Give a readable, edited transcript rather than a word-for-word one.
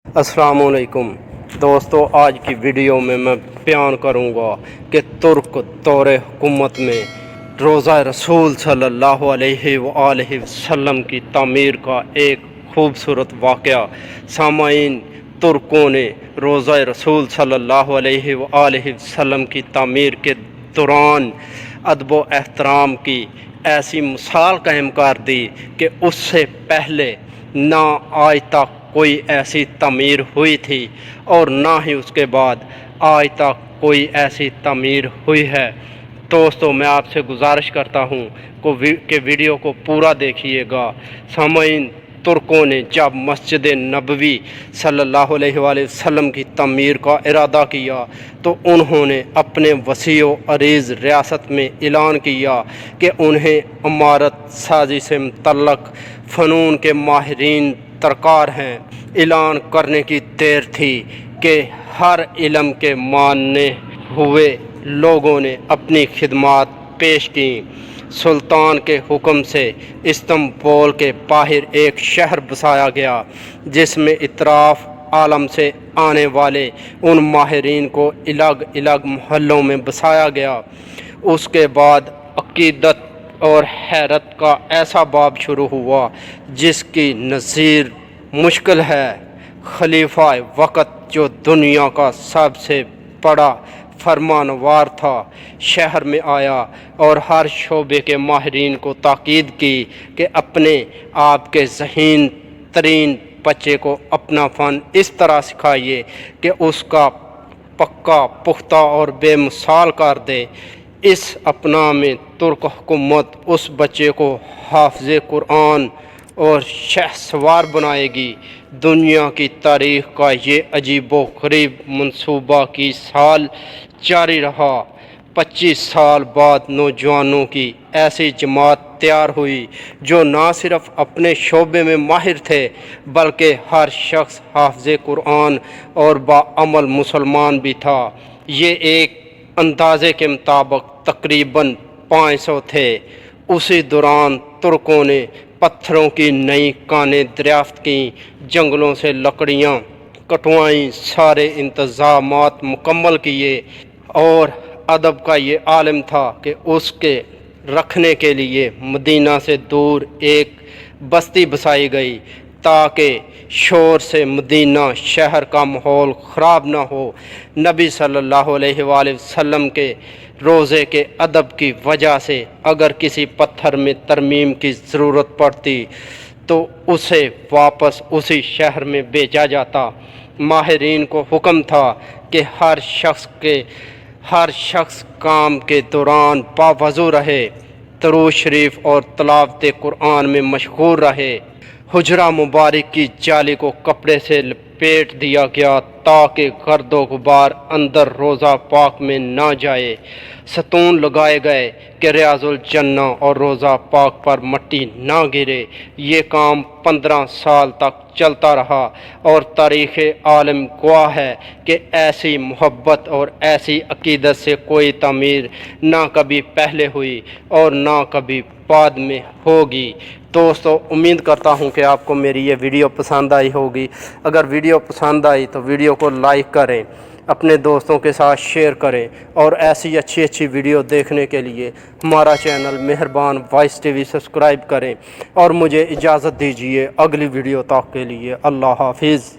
अस्सलाम वालेकुम दोस्तों, आज की वीडियो में मैं बयान करूँगा कि तुर्क दौरे हुकूमत में रोज़ा रसूल सल्लल्लाहु अलैहि वसल्लम की तामीर का एक खूबसूरत वाक़या। सामाईन, तुर्कों ने रोज़ा रसूल सल्लल्लाहु अलैहि वसल्लम की तामीर के दौरान अदब व एहतराम की ऐसी मिसाल कायम कर दी कि उससे पहले ना आज तक कोई ऐसी तामीर हुई थी और ना ही उसके बाद आज तक कोई ऐसी तामीर हुई है। दोस्तों, मैं आपसे गुजारिश करता हूँ कि वीडियो को पूरा देखिएगा। सामाईन, तुर्कों ने जब मस्जिद नबवी सल्लल्लाहु अलैहि वसल्लम की तामीर का इरादा किया तो उन्होंने अपने वसी व अरीज़ रियासत में ऐलान किया कि उन्हें इमारत साजी से मुतल्लक़ फ़नून के माहिरीन दरकार हैं। ऐलान करने की देर थी कि हर इल्म के मानने हुए लोगों ने अपनी खिदमात पेश की। सुल्तान के हुक्म से इस्तांबुल के बाहर एक शहर बसाया गया जिसमें इतराफ़ आलम से आने वाले उन माहिरीन को अलग अलग मोहल्लों में बसाया गया। उसके बाद अक़ीदत और हैरत का ऐसा बाब शुरू हुआ जिसकी नज़ीर मुश्किल है। खलीफा वक़्त, जो दुनिया का सबसे बड़ा फरमानवार था, शहर में आया और हर शोबे के माहिरीन को ताकीद की कि अपने आप के ज़हीन तरीन बच्चे को अपना फ़न इस तरह सिखाइए कि उसका पक्का, पुख्ता और बेमिसाल कर दे। इस अपना में तुर्क हुकूमत उस बच्चे को हाफ़िज़ कुरान और शहसवार बनाएगी। दुनिया की तारीख़ का ये अजीबो गरीब मंसूबा की साल जारी रहा। 25 साल बाद नौजवानों की ऐसी जमात तैयार हुई जो ना सिर्फ अपने शोबे में माहिर थे बल्कि हर शख्स हाफ़िज़ कुरान और बाअमल मुसलमान भी था। ये एक अंदाज़े के मुताबिक तकरीबन 500 थे। उसी दौरान तुर्कों ने पत्थरों की नई कानें दरियाफ्त की, जंगलों से लकड़ियाँ कटवाईं, सारे इंतज़ामात मुकम्मल किए और अदब का ये आलम था कि उसके रखने के लिए मदीना से दूर एक बस्ती बसाई गई ताकि शोर से मदीना शहर का माहौल ख़राब ना हो। नबी सल्लल्लाहु अलैहि वसल्लम के रोज़े के अदब की वजह से अगर किसी पत्थर में तरमीम की ज़रूरत पड़ती तो उसे वापस उसी शहर में भेजा जाता। माहिरीन को हुक्म था कि हर शख्स काम के दौरान बावज़ू रहे, दरूद शरीफ और तिलावत कुरान में मशगूल रहे। हुजरा मुबारक की जाली को कपड़े से लपेट दिया गया ताकि गर्दो गुबार अंदर रोज़ा पाक में ना जाए। सतून लगाए गए कि रियाजुल जन्ना और रोज़ा पाक पर मट्टी ना गिरे। ये काम 15 साल तक चलता रहा और तारीख़ आलम गवाह है कि ऐसी मोहब्बत और ऐसी अक़ीदत से कोई तामीर ना कभी पहले हुई और ना कभी बाद में होगी। दोस्तों, उम्मीद करता हूं कि आपको मेरी ये वीडियो पसंद आई होगी। अगर वीडियो पसंद आई तो वीडियो को लाइक करें, अपने दोस्तों के साथ शेयर करें और ऐसी अच्छी वीडियो देखने के लिए हमारा चैनल मेहरबान वॉइस टीवी सब्सक्राइब करें और मुझे इजाज़त दीजिए अगली वीडियो तक के लिए। अल्लाह हाफिज़।